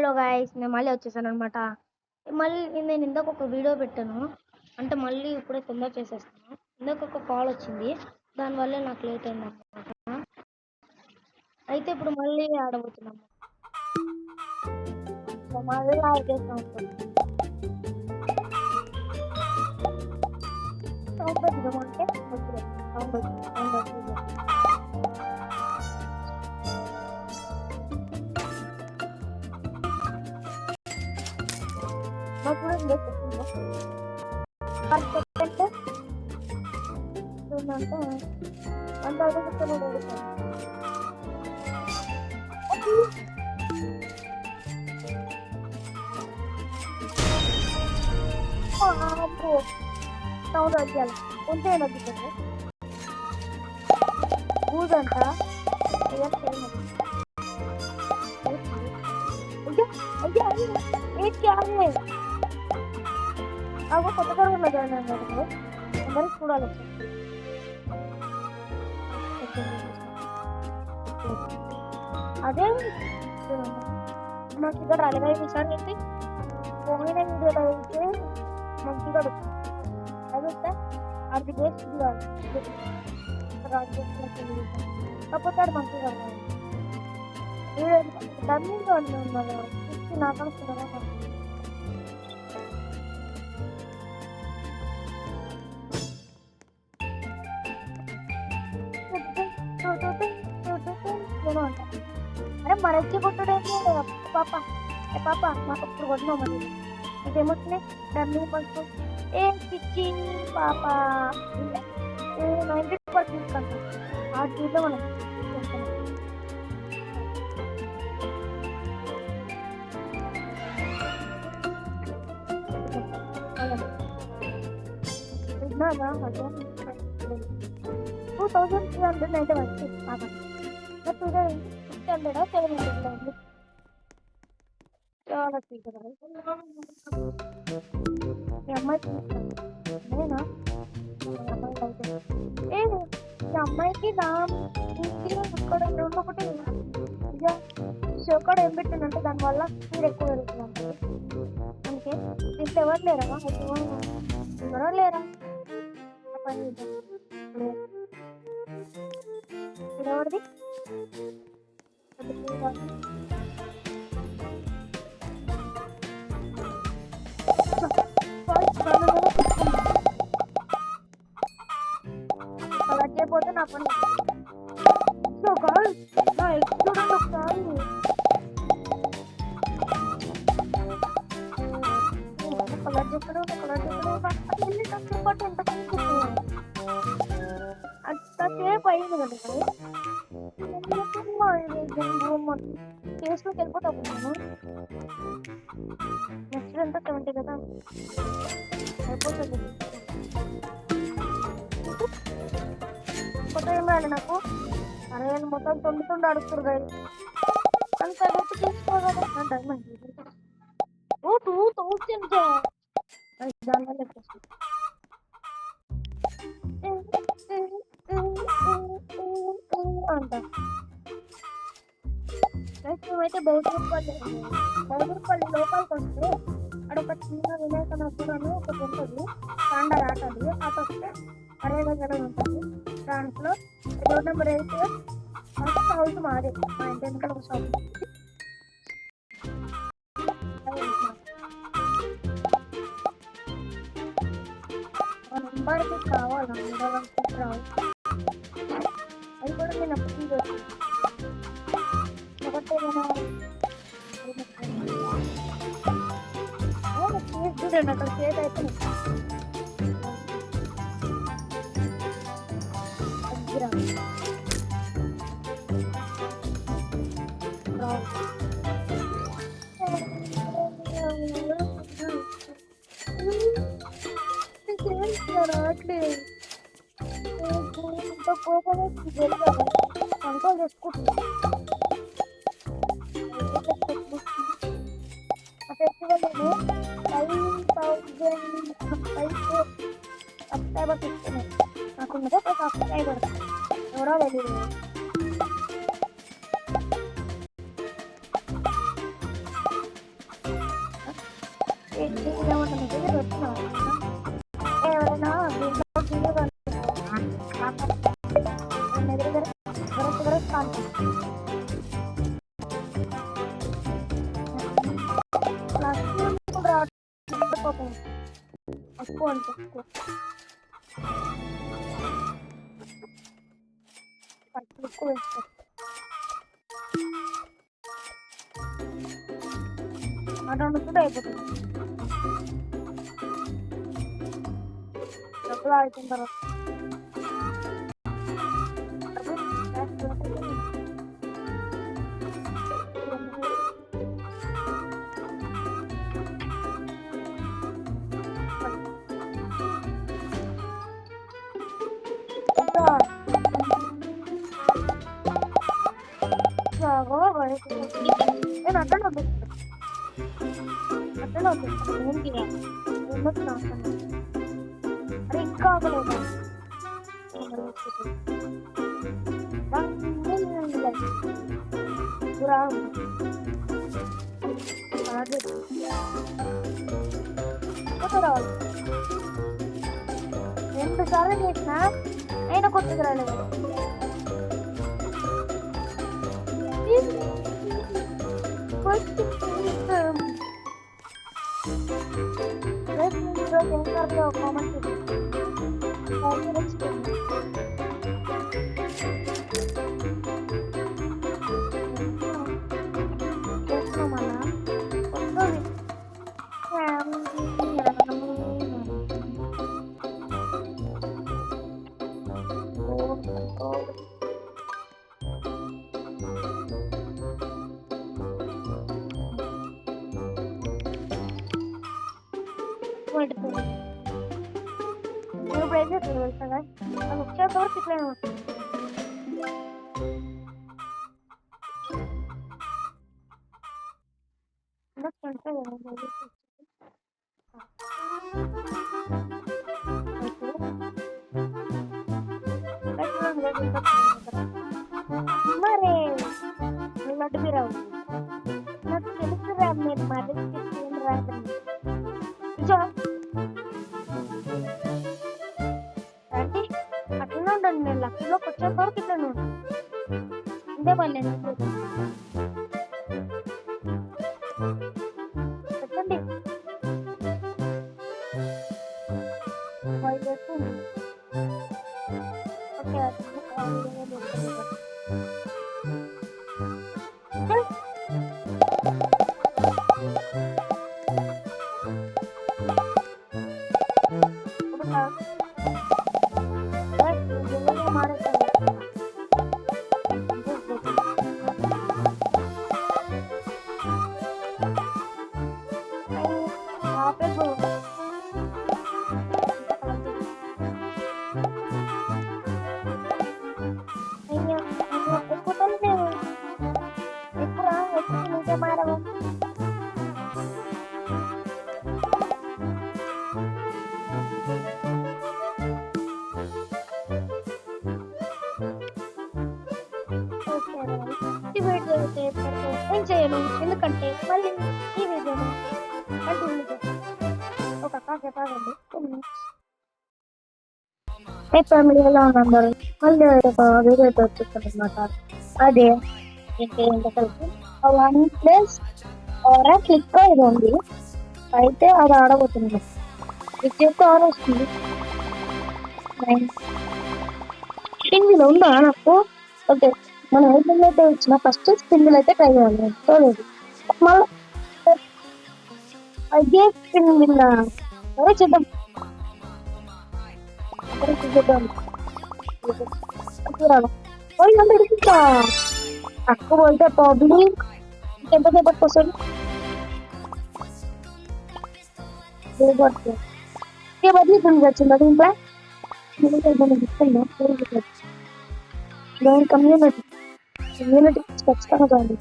Hello guys, నేను మళ్ళీ వచ్చేసాను అనమాట. మళ్ళీ నేను ఇందాక ఒక వీడియో పెట్టాను, అంటే మళ్ళీ ఇప్పుడే తొందర చేసేస్తాను. ఇందాక ఒక కాల్ వచ్చింది, దానివల్ల నాకు లేట్ అయింది అనమాట. అయితే ఇప్పుడు మళ్ళీ ఆడబోతున్నాము. మళ్ళీ ఆడేస్తాం. సౌండ్ అంటే సౌండ్ వచ్చేయాలి కొంచెం నగ్గుతుంది ఊదంట కొత్తగా ఉన్నది అందరూ చూడాలి. అదే మంచిగా రాలేదా ఈసారి అయితే పోయిన వీడియోలో అయితే మంచిగా అదే అది బేస్ట్ కాకపోతే అది మంచిగా డమ్మింగ్ ఉన్నారు నాకు అనుకున్నారా అరే మరచి కొట్టుడేంటి పాప పాప మాకు ఇప్పుడు కొట్టినావు మరి ఇదేమొచ్చినాయి డమ్మింగ్ పడుతూ ఏ పిచ్చి పాప 90% తీసుకుంటాం ఆ టీలో మనం $2,300 అయితే వచ్చింది కాబట్టి 2,600 700 ఉంది. చాలా నేనా అమ్మాయికి నా ఇక్కడ ఒకటి షోకాడ ఏం పెట్టిందంటే దానివల్ల స్పీడ్ ఎక్కువ పెరుగుతుంది అందుకే ఇంట్లో ఎవరు లేరా ఎవరో లేరా ఎవరిది పోతే నా పని నా ఎక్స్ప్లోర్ ఒకసారి అంతసేపు అయింది కదా కేసులోకి వెళ్ళిపోతాను నెక్స్ట్ ఎంత 70 కదా అయిపోతుంది. కొత్త ఏం రాలి నాకు అరే మొత్తం తొమ్మిది అడుగుతారు కదా అంత రేపు తీసుకోగలరా 2000 దానివల్ల అంట మేమైతే బౌద్ధపల్లి లోపలికి వస్తే అక్కడ చిన్న వినాయకనపురం ఒకటి ఉంటుంది తాండా ఆటది అటు వస్తే అరే దగ్గర ఉంటుంది దాంట్లో రోడ్ నెంబర్ 8 హౌస్ మాదే మా ఇంటి వెనకాల ఒక షాప్ నెంబర్కి కావాలి రావు అది కూడా నేను అప్పుడు చూడండి అక్కడ సేట్ అయితే రావట్లేదు కంట్రోల్ చేసుకుంటున్నా ఫెస్టివల్ నేను 5,000 సబ్స్క్రైబర్స్ ఇస్తున్నాను నాకున్నది ఒక సబ్స్క్రైబర్ ఎవరో తెలియదు ఏమన్నా మెసేజ్ వచ్చినా ఎవరైనా దీంట్లో వీడియో దగ్గర కాదు ఎక్కువ అంటే ఎక్కువ వేస్తారు అటు కూడా అయిపోతుంది డబ్బులు ఆడుతున్న తర్వాత నేను అట్లనే వద్దు అట్లనే వద్దు ఏంటి ఎందుకు అరే ఇంకా ఆగలేదు రావాలి 2 సార్లు చేసిన అయినా కొత్తగా రాలేదు కామెంట్ మరి లడ్డు మీరు నాకు తెలుసురా మీరు మరి రాదు అంటే అట్లనే ఉండండి నేను లక్కీలోకి వచ్చేంత వరకు ఇట్లనే ఉంటాను అంతే మళ్ళీ చెప్పండి 5 years ఓకే నేను చేయను ఎందుకంటే మళ్ళీ ఈ వీడియోను కంటిన్యూ చేస్తాను ఒక కాసేపాగండి ఫ్యామిలీ ఎలా ఉన్నారు మళ్ళీ ఒక వీడియో అయితే వచ్చేస్తాను అనమాట అదే ఏంటంటే కలిసి OnePlus Aura క్లిక్ ఇది ఉంది అయితే అది ఆడబోతుంది క్లిక్ చేస్తే ఆర్ వస్తుంది సింగిల్ ఉందా నాకు ఓకే మనం ఏ బిల్ అయితే వచ్చినా ఫస్ట్ సింగిల్ అయితే ట్రై చేయాలి చూడలేదు మళ్ళీ అదే సింగిల్ సరే చూద్దాం చూద్దాం తక్కువ పోతే పబ్లిక్ ఎంతసేపటికి వస్తుంది బదిలీ వచ్చింది అది ఇంకా కమ్యూనిటీ ఖచ్చితంగా జాయిన్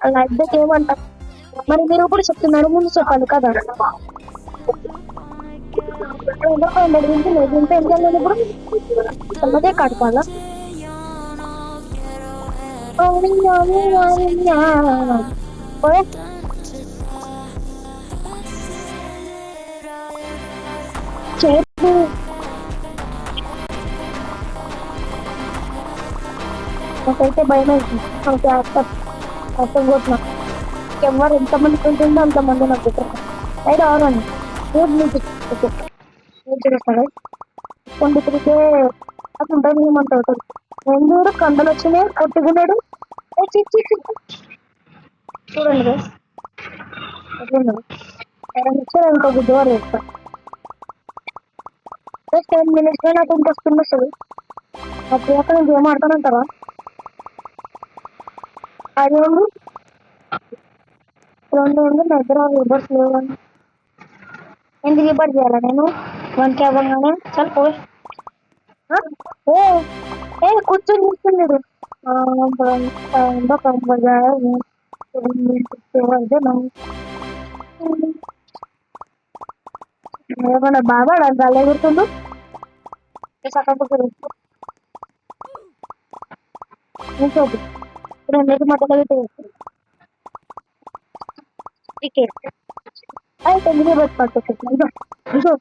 అలా ఇద్దరికి ఏమంటారు మరి మీరు కూడా చెప్తున్నారు ముందు చెప్పాలి కదా ఇంత ఎంజాయ్ ఇప్పుడు అదే కడపాలా చెప్పు నాకైతే భయం అవుతుంది. ఓకే అర్థం అర్థం కొట్టిన ఎవరు ఎంతమంది ఉంటుందో అంతమంది నాకు దగ్గర అయితే అవరండి ఫుడ్ నుంచి ఓకే చేస్తాడు 23కే అతను ఉంటుంది ఏమంటాడు రెండు కండలు వచ్చినాయి కొట్టుకున్నాడు చూడండి guys, ఎట్లున్నాడు వచ్చారు ఇంకో బుద్ధవారు వేస్తా 10 minutes నాకు ఇంకో స్పిన్ వస్తుంది అప్పుడు అక్కడ నేను గేమ్ ఆడతానంటారా అది ఉంది రెండు ఉంది దగ్గర రివర్స్ లేవండి ఎందుకు రిపేర్ చేయాలా నేను 1K అవ్వగానే చాలా పోయి ఏ ఏ కూర్చొని చూస్తున్నాడు ఏమన్నా బాగా గాలి ఎగురుతుండు ఇంకోటి రెండింటి మధ్యలో క్రికెట్ అయితే ఎందుకు పట్టుకొచ్చేసిన ఇదో ఇదో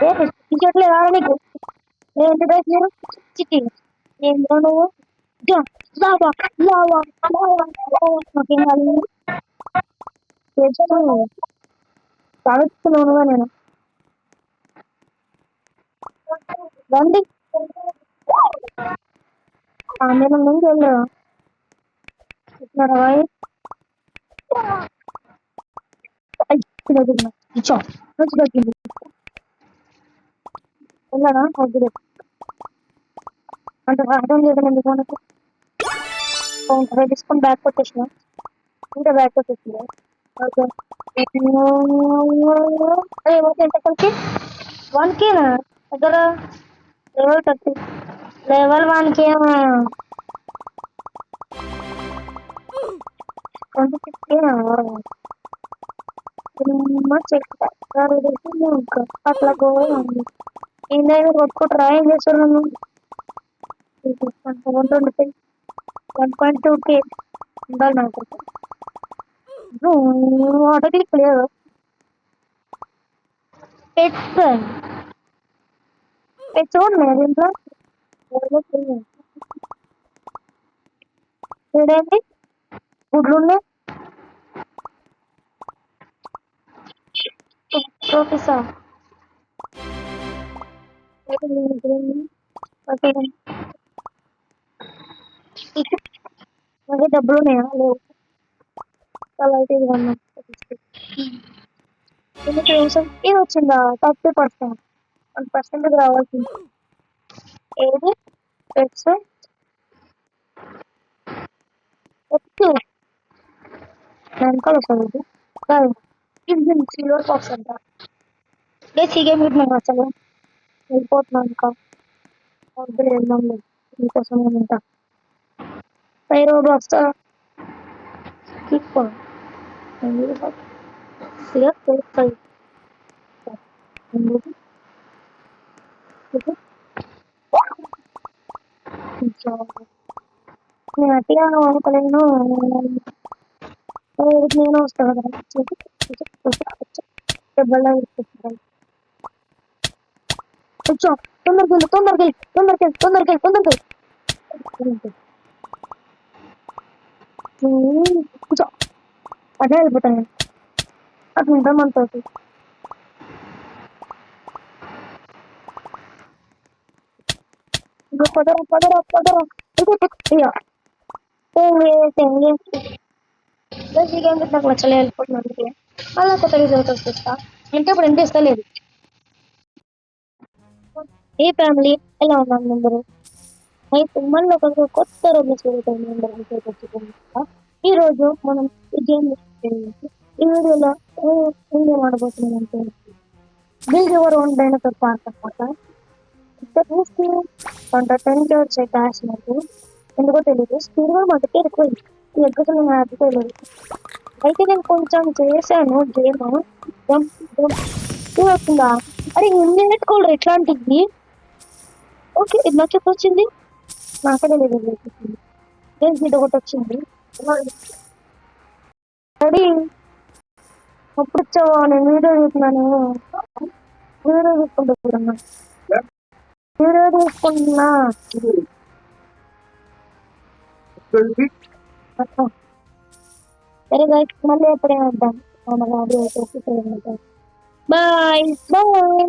ఏ టీషర్ట్లే కాదు నీకు ఏంటి డ్రెస్ మీరు చిట్టి ఏంటో నువ్వు లావా లావా నాకేం కాదు సాగుతున్నానుగా నేను రండి ఆందోళన నుంచి వెళ్ళరా వెళ్ళరా వద్దు అంటే అర్థం చేయడం ఎందుకు మనకు తీసుకొని బ్యాగ్ కొట్టేసిన ఇంకా బ్యాగ్ కొట్టేసింది ఓకే ఎంత కలిసి 1Kనా దగ్గర లెవెల్ 30 లెవెల్ 1K 26Kనా అట్లా పోయింది ఏందైనా కొట్టుకుంటారా ఏం చేస్తారు నన్ను 125 1.2K ఉండాలి నాకు ఆటో క్లిక్ లేదు పెట్స్ పెట్స్ ఉన్నాయి దీంట్లో చూడండి గుడ్లు ఉన్నాయి చూపిస్తా అదే డబ్బులు ఉన్నాయా లేవు చాలా అయితే ఇది ఇది వచ్చిందా 30%, 1% రావాల్సింది ఏది పెట్స్ ఎత్తు వెనకాల వస్తుంది ఇది సిల్వర్ బాక్స్ అంట గేమ్ మీకు అసలు వెళ్ళిపోతున్నాను ఇంకా వద్దులు వెళ్దాం లేదు మీకోసం ఉంటా పై రోడ్డు వస్తా నేను అట్టిగా అనుకోలేను నేను వస్తాను కదా దెబ్బలా కూర్చో తొందరకి కూర్చో అదే వెళ్ళిపోతాను నేను అట్లా ఉంటాం మనతో పదరా నాకు నచ్చలే వెళ్ళిపోతున్నాను అలా కొత్త రిజల్ట్ వస్తా అంటే ఇప్పుడు ఎంత ఇస్తలేదు ఏ ఫ్యామిలీ ఎలా ఉన్నాను అందరూ అయితే మళ్ళీ ఒక కొత్త రోజు ఈ రోజు మనం ఈ గేమ్ ఈ వీడియోలో ఏం గేమ్ ఆడబోతున్నాం అంటే build your own dinosaur park అనమాట టెన్కి వచ్చాయి క్యాష్ నాకు ఎందుకో తెలియదు స్పీడ్ కూడా మొదటి ఎక్కువ ఎగ్గుతు నేను హ్యాపీ తెలియదు అయితే నేను కొంచెం చేశాను గేమ్ వస్తుందా అరే ఇన్ని పెట్టుకోండి ఎట్లాంటిది ఓకే ఇది నాకు వచ్చింది నాకే తెలియదు ఇది ఒకటి వచ్చింది. డాడీ ఎప్పుడు వచ్చావా? నేను వీడియో చూస్తున్నాను. వీడియో చూసుకుంటున్నా. వీడియో చూసుకుంటున్నా. సరే గైస్, మళ్ళీ ఎప్పుడే వద్దాం. Bye bye.